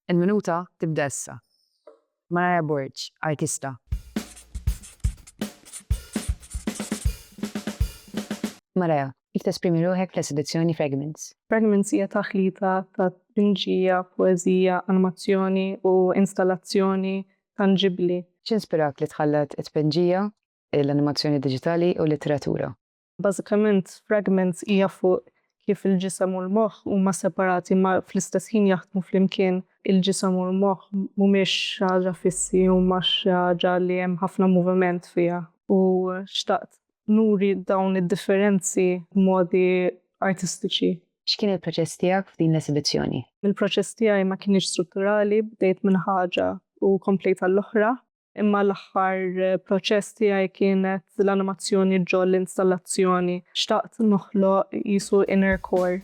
Il-minuta tibda issa. Mara Borg, artista. Mara, kif tesprimi ruħek fl-esibizzjoni Fragments? Fragments hija taħlita ta' trinġija, poezija, animazzjoni u installazzjoni tangibbli. X'inspirak li tħallat it-tpenġija, l-animazzjoni digitali u l-litteratura? Bażikament Fragments hija fuq kif il-ġisem u l-moħħ huma separati ma fl-istess ħin jaħdmu flimkien. Il-ġisem u l-moħħ mhumiex xi ħaġa fissi huma xi ħaġa li hemm ħafna moviment fiha. U xtaqt nuri dawn id-differenzi b'modi artistiċi. X'kien il-proċess tiegħek f'din l-esibizzjoni? Il-proċess tiegħi ma kienx strutturali, bdejt minn ħaġa u komplejt għall-oħra, imma l-aħħar proċess tiegħi kienet l-animazzjoni ġol l-installazzjoni. Xtaqt noħloq qisu inner core.